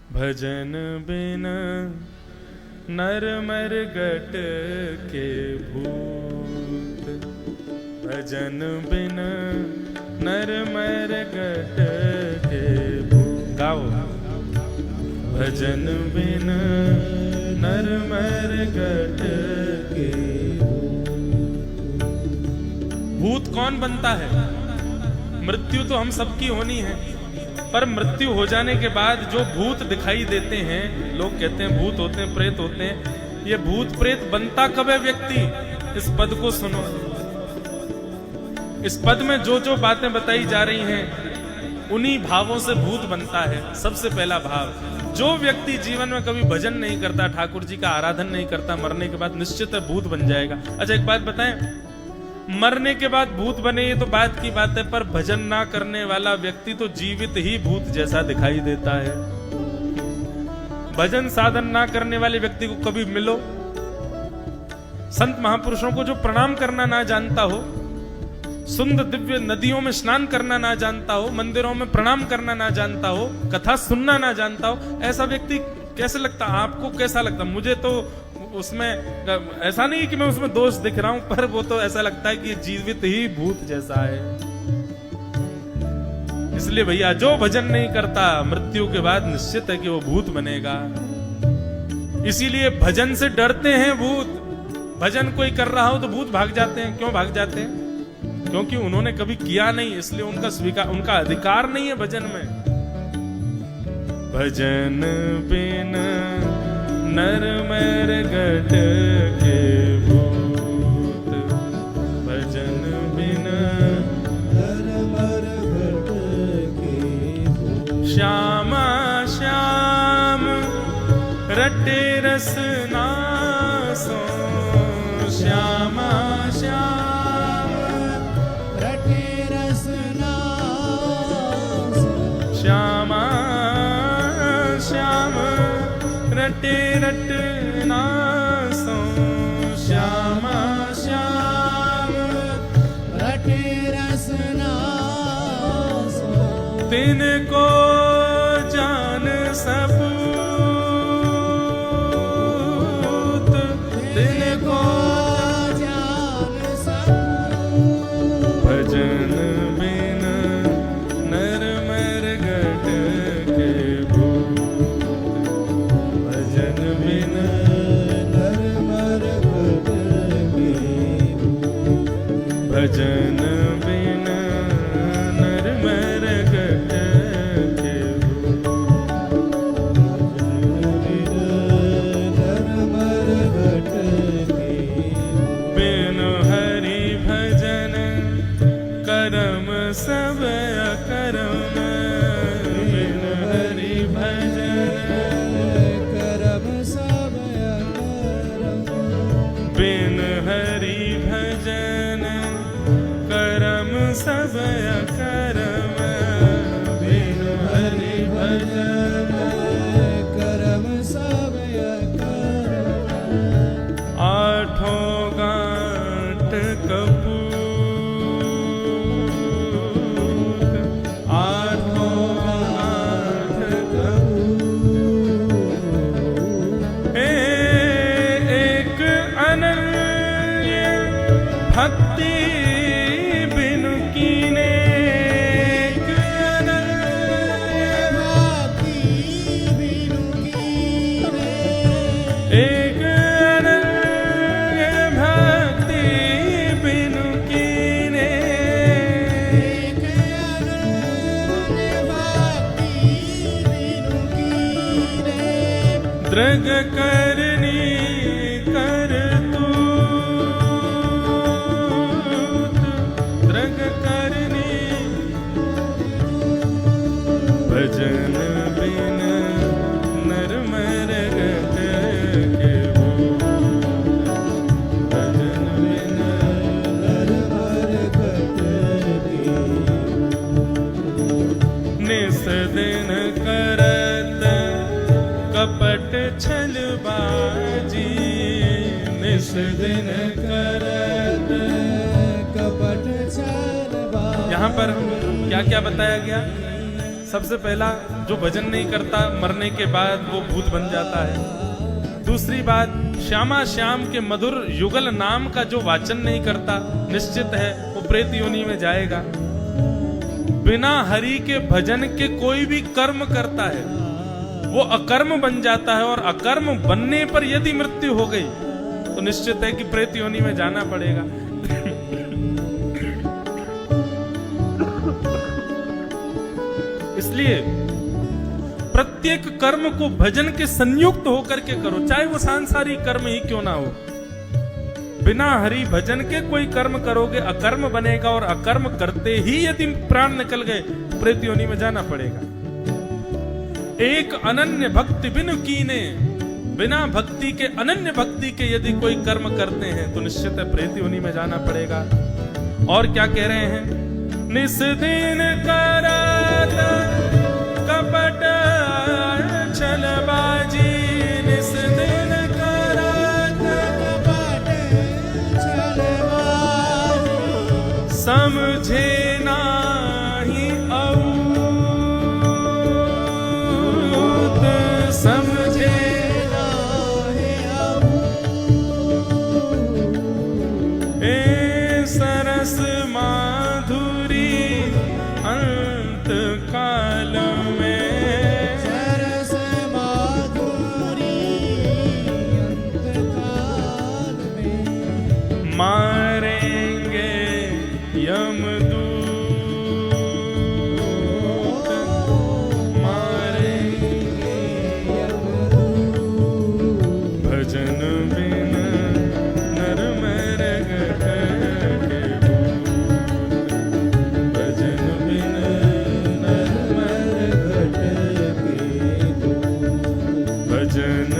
भजन बिन नर मर गट के भूत, भजन बिन नर मर गट के भूत। गाओ। भजन बिन नर मर गट के भूत कौन बनता है? मृत्यु तो हम सबकी होनी है, पर मृत्यु हो जाने के बाद जो भूत दिखाई देते हैं, लोग कहते हैं भूत होते हैं, प्रेत होते हैं। ये भूत प्रेत बनता कब है व्यक्ति? इस पद को सुनो। इस पद में जो जो बातें बताई जा रही हैं, उन्हीं भावों से भूत बनता है। सबसे पहला भाव, जो व्यक्ति जीवन में कभी भजन नहीं करता, ठाकुर जी का आराधन नहीं करता, मरने के बाद निश्चित है भूत बन जाएगा। अच्छा एक बात बताएं, मरने के बाद भूत बने ये तो बात की बात है, पर भजन ना करने वाला व्यक्ति तो जीवित ही भूत जैसा दिखाई देता है। भजन साधन ना करने वाले व्यक्ति को कभी मिलो, संत महापुरुषों को जो प्रणाम करना ना जानता हो, सुंदर दिव्य नदियों में स्नान करना ना जानता हो, मंदिरों में प्रणाम करना ना जानता हो, कथा सुनना ना जानता हो, ऐसा व्यक्ति कैसे लगता? आपको कैसा लगता? मुझे तो उसमें ऐसा नहीं कि मैं उसमें दोष दिख रहा हूं, पर वो तो ऐसा लगता है कि जीवित ही भूत जैसा है। इसलिए भैया जो भजन नहीं करता, मृत्यु के बाद निश्चित है कि वो भूत बनेगा। इसीलिए भजन से डरते हैं भूत। भजन कोई कर रहा हो तो भूत भाग जाते हैं। क्यों भाग जाते हैं? क्योंकि उन्होंने कभी किया नहीं, इसलिए उनका अधिकार नहीं है भजन में। भजन बिन नर मर गट के भूत, भजन बिन नर मर गट के भूत। श्यामा श्याम रटे रसना सो, श्यामा श्याम रटे रसना सो, श्यामा श्याम रटे रटना सो, श्यामा श्याम रटे रसना सो। तिनको जान सबूत, तिनको जान सबूत। भजन बिन नर मर गट के भूत, भजन बिन नर मर गट के भूत, भजन बिन नर मर गट के भूत, नर मर गट के। बिन हरि भजन करम सब अकरम, बिन हरि भजन करम सब अकरम, बिन हरि भजन करम सब अकरम, बिन हरि भजन करम सब अकरम। आठों गांठ कपूत, आठों गांठ कपूत। एक अनन्य भक्ति बिनु कीने, एक अनन्य भक्ति बिनु कीने, एक अनन्य भक्ति बिनु कीने, एक अनन्य भक्ति बिनु कीने। दृग करनी कर तू, दृग करनी। भजन बिन नर मर गट के भूत, भजन बिन नर मर गट के भूत। निस दिन करत कपट छलबाजी, निस दिन करत कपट छलबाजी। यहाँ पर क्या क्या बताया गया? सबसे पहला जो भजन नहीं करता मरने के बाद वो भूत बन जाता है। दूसरी बात, श्यामा श्याम के मधुर युगल नाम का जो वाचन नहीं करता, निश्चित है वो प्रेत योनि में जाएगा। बिना हरि के भजन के कोई भी कर्म करता है वो अकर्म बन जाता है, और अकर्म बनने पर यदि मृत्यु हो गई तो निश्चित है कि प्रेत योनि में जाना पड़ेगा। इसलिए प्रत्येक कर्म को भजन के संयुक्त होकर के करो, चाहे वो सांसारिक कर्म ही क्यों ना हो। बिना हरि भजन के कोई कर्म करोगे अकर्म बनेगा, और अकर्म करते ही यदि प्राण निकल गए प्रेत योनि में जाना पड़ेगा। एक अनन्य भक्ति बिनु कीने, बिना भक्ति के, अनन्य भक्ति के यदि कोई कर्म करते हैं तो निश्चित है प्रेत योनि में जाना पड़ेगा। और क्या कह रहे हैं, निस दिन करात कपट छलबाजी, निस दिन करात कपट छलबाजी, समझे नाही अऊत, समझे नाही अऊत, ए सरस माधुरी अंत काल में, सरस माधुरी अंत काल में, मारेंगे यमदूत, मारेंगे यमदूत, भजन बिन नर मर गए, भजन बिन नर मर घट के, भजन